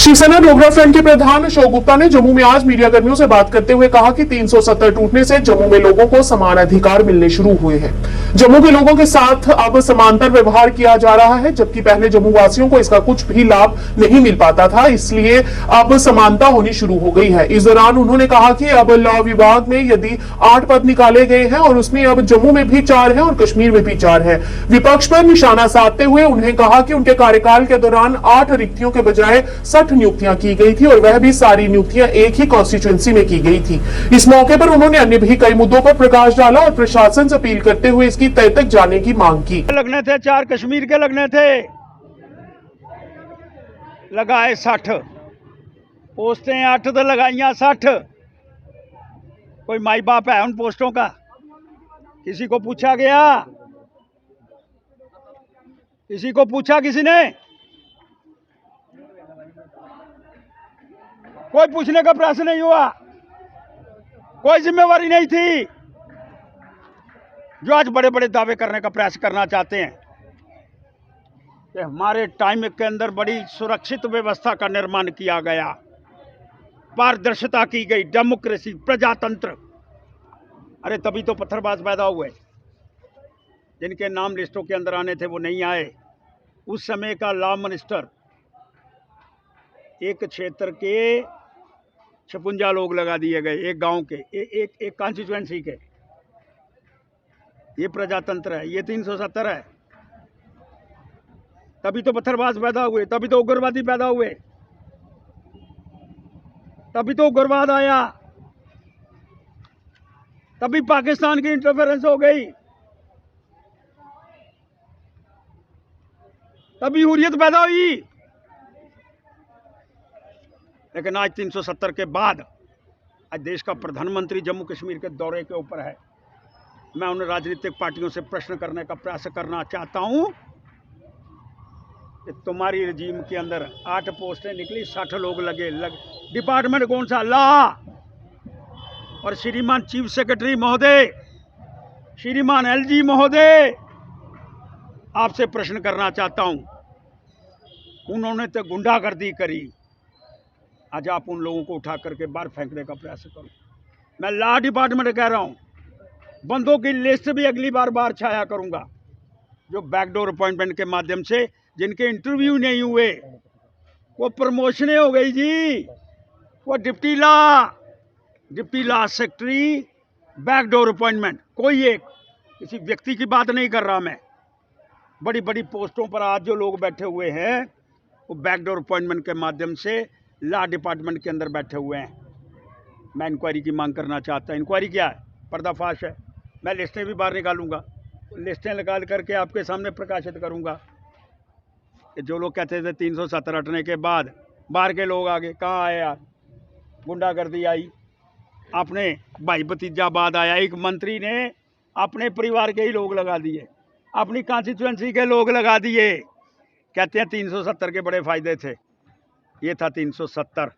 Shiv Sena Dogra front के प्रधान अशोक गुप्ता ने जम्मू में आज मीडिया कर्मियों से बात करते हुए कहा कि 370 टूटने से जम्मू में लोगों को समान अधिकार मिलने शुरू हुए हैं। जम्मू के लोगों के साथ अब समांतर व्यवहार किया जा रहा है, जबकि पहले जम्मू वासियों को इसका कुछ भी लाभ नहीं मिल पाता था, इसलिए अब समानता होनी शुरू हो गई है। इस दौरान उन्होंने कहा कि अब लॉ विभाग में यदि 8 पद निकाले गए हैं और उसमें अब जम्मू में भी 4 है और कश्मीर में भी 4 है। विपक्ष पर निशाना साधते हुए उन्हें कहा कि उनके कार्यकाल के दौरान 8 रिक्तियों के बजाय 60 नियुक्तियां की गई थी और वह भी सारी नियुक्तियां एक ही कॉन्स्टिट्यूएंसी में की गई थी। इस मौके पर उन्होंने अन्य भी कई मुद्दों पर प्रकाश डाला और प्रशासन से अपील करते हुए इसकी तय तक जाने की मांग की। लगने थे 4 कश्मीर के लगने थे, लगाए 60 पोस्टें, 8 तो लगाइया 60। कोई माई बाप है उन पोस्टों का? किसी को पूछा गया? किसी को पूछा किसी ने? कोई पूछने का प्रयास नहीं हुआ, कोई जिम्मेवारी नहीं थी। जो आज बड़े बड़े दावे करने का प्रयास करना चाहते हैं कि हमारे टाइम के अंदर बड़ी सुरक्षित व्यवस्था का निर्माण किया गया, पारदर्शिता की गई, डेमोक्रेसी, प्रजातंत्र। अरे तभी तो पत्थरबाज पैदा हुए, जिनके नाम लिस्टों के अंदर आने थे वो नहीं आए। उस समय का लॉ मिनिस्टर एक क्षेत्र के 56 लोग लगा दिए गए, एक गांव के, एक कॉन्स्टिट्यूएंसी के। ये प्रजातंत्र है, ये 370 है। तभी तो पत्थरबाज पैदा हुए, तभी तो उग्रवादी पैदा हुए, तभी तो उग्रवाद आया, तभी पाकिस्तान की इंटरफेरेंस हो गई, तभी हुर्रियत पैदा हुई। लेकिन आज 370 के बाद आज देश का प्रधानमंत्री जम्मू कश्मीर के दौरे के ऊपर है। मैं उन राजनीतिक पार्टियों से प्रश्न करने का प्रयास करना चाहता हूं कि तुम्हारी रजीम के अंदर 8 पोस्टें निकली, 60 लोग लगे, डिपार्टमेंट कौन सा? लॉ। और श्रीमान चीफ सेक्रेटरी महोदय, श्रीमान एलजी महोदय, आपसे प्रश्न करना चाहता हूं, उन्होंने तो गुंडागर्दी करी, आज आप उन लोगों को उठा करके बाहर फेंकने का प्रयास करो। मैं लॉ डिपार्टमेंट कह रहा हूं, बंदों की लिस्ट भी अगली बार छाया करूंगा, जो बैकडोर अपॉइंटमेंट के माध्यम से जिनके इंटरव्यू नहीं हुए वो प्रमोशनें हो गई जी। वो deputy law secretary, backdoor appointment. कोई एक किसी व्यक्ति की बात नहीं कर रहा मैं। बड़ी बड़ी पोस्टों पर आज जो लोग बैठे हुए हैं वो बैकडोर अपॉइंटमेंट के माध्यम से लॉ डिपार्टमेंट के अंदर बैठे हुए हैं। मैं इंक्वायरी की मांग करना चाहता हूं। इंक्वायरी क्या है? पर्दाफाश है। मैं लिस्टें भी बाहर निकालूंगा, लिस्टें निकाल करके आपके सामने प्रकाशित करूंगा कि जो लोग कहते थे 370 हटने के बाद बाहर के लोग आगे, कहाँ आए यार? गुंडागर्दी आई, अपने भाई भतीजा बाद आया। एक मंत्री ने अपने परिवार के ही लोग लगा दिए, अपनी कॉन्स्टिट्यूएंसी के लोग लगा दिए। कहते हैं 370 के बड़े फायदे थे। ये था 370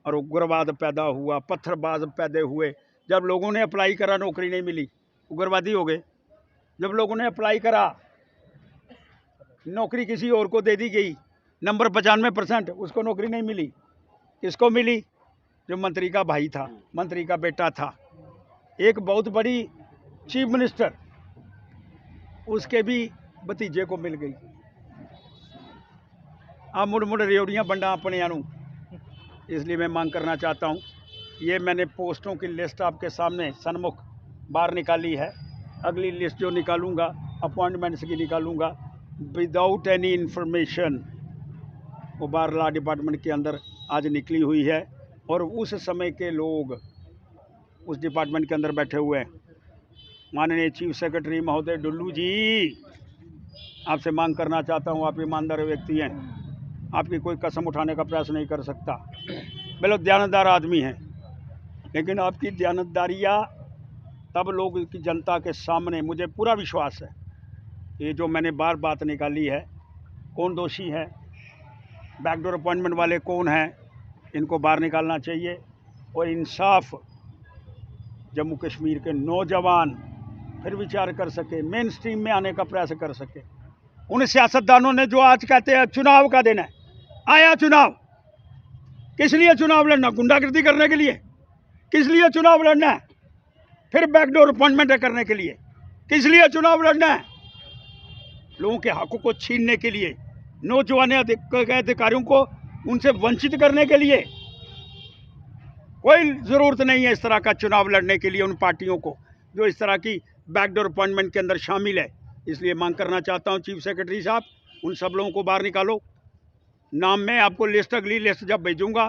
और उग्रवाद पैदा हुआ, पत्थरबाज पैदा हुए। जब लोगों ने अप्लाई करा नौकरी नहीं मिली, उग्रवादी हो गए। जब लोगों ने अप्लाई करा, नौकरी किसी और को दे दी गई, नंबर 95%, उसको नौकरी नहीं मिली। किसको मिली? जो मंत्री का भाई था, मंत्री का बेटा था। एक बहुत बड़ी चीफ मिनिस्टर, उसके भी भतीजे को मिल गई। आप मुड़ रेवड़ियाँ बंडा अपने आनू। इसलिए मैं मांग करना चाहता हूँ, ये मैंने पोस्टों की लिस्ट आपके सामने सन्मुख बाहर निकाली है। अगली लिस्ट जो निकालूंगा अपॉइंटमेंट्स की निकालूंगा विदाउट एनी इन्फॉर्मेशन। वो बाहर लॉ डिपार्टमेंट के अंदर आज निकली हुई है और उस समय के लोग उस डिपार्टमेंट के अंदर बैठे हुए हैं। माननीय चीफ सेक्रेटरी महोदय डुल्लू जी, आपसे मांग करना चाहता हूँ, आप ईमानदार व्यक्ति हैं, आपकी कोई कसम उठाने का प्रयास नहीं कर सकता। बिल्कुल दयानतदार आदमी हैं, लेकिन आपकी दयानतदारियाँ तब लोग की जनता के सामने, मुझे पूरा विश्वास है, ये जो मैंने बार बात निकाली है, कौन दोषी है, बैकडोर अपॉइंटमेंट वाले कौन हैं, इनको बाहर निकालना चाहिए और इंसाफ जम्मू कश्मीर के नौजवान फिर विचार कर सके, मेन स्ट्रीम में आने का प्रयास कर सके। उन सियासतदानों ने जो आज कहते हैं चुनाव का दिन है, आया चुनाव, किस लिए चुनाव लड़ना? गुंडागर्दी करने के लिए? किस लिए चुनाव लड़ना है? फिर बैकडोर अपॉइंटमेंट करने के लिए? किस लिए चुनाव लड़ना है? लोगों के हकों को छीनने के लिए, नौजवान अधिकारियों को उनसे वंचित करने के लिए। कोई ज़रूरत नहीं है इस तरह का चुनाव लड़ने के लिए उन पार्टियों को जो इस तरह की बैकडोर अपॉइंटमेंट के अंदर शामिल है। इसलिए मांग करना चाहता हूं चीफ सेक्रेटरी साहब, उन सब लोगों को बाहर निकालो। नाम में आपको लिस्ट, अगली लिस्ट जब भेजूंगा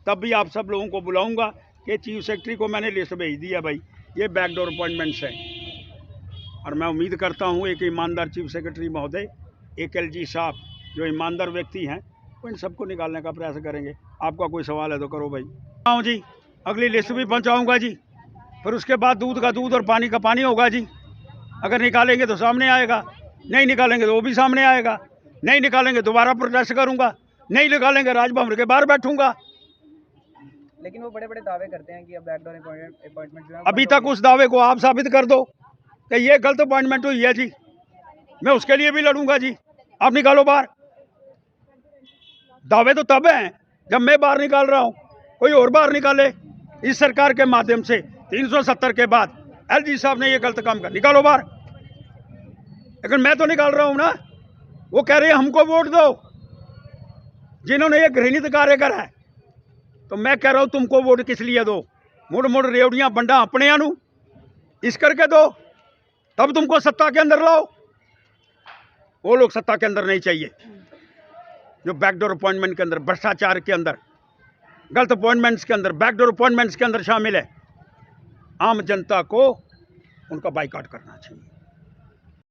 तब भी आप सब लोगों को बुलाऊंगा कि चीफ सेक्रेटरी को मैंने लिस्ट भेज दी है भाई, ये बैकडोर अपॉइंटमेंट्स हैं। और मैं उम्मीद करता हूँ एक ईमानदार चीफ सेक्रेटरी महोदय, एक एलजी साहब जो ईमानदार व्यक्ति हैं, वो इन सबको निकालने का प्रयास करेंगे। आपका कोई सवाल है तो करो भाई। हाँ जी, अगली लिस्ट भी पहुँचाऊँगा जी। फिर उसके बाद दूध का दूध और पानी का पानी होगा जी। अगर निकालेंगे तो सामने आएगा, नहीं निकालेंगे तो वो भी सामने आएगा। नहीं निकालेंगे दोबारा प्रोटेस्ट करूँगा, नहीं निकालेंगे राजभवन के बाहर बैठूंगा। लेकिन वो बड़े बड़े दावे करते हैं कि अब बैकडोर अपॉइंटमेंट जो है अभी तक उस दावे को आप साबित कर दो कि ये गलत अपॉइंटमेंट हुई है जी, मैं उसके लिए भी लड़ूंगा जी। आप निकालो बाहर। दावे तो तब हैं जब मैं बाहर निकाल रहा हूँ, कोई और बाहर निकाले। इस सरकार के माध्यम से 370 के बाद एलजी साहब ने ये गलत काम कर, निकालो बाहर। लेकिन मैं तो निकाल रहा हूँ ना। वो कह रहे हैं हमको वोट दो जिन्होंने ये घृणित कार्य करा है, तो मैं कह रहा हूँ तुमको वोट किस लिए दो? मुड़ मुड़ रेवड़ियाँ बंडा अपने आनू इस करके दो, तब तुमको सत्ता के अंदर लाओ। वो लोग सत्ता के अंदर नहीं चाहिए जो बैकडोर अपॉइंटमेंट के अंदर, भ्रष्टाचार के अंदर, गलत अपॉइंटमेंट्स के अंदर, बैकडोर अपॉइंटमेंट्स के अंदर शामिल है। आम जनता को उनका बाइकआउट करना चाहिए।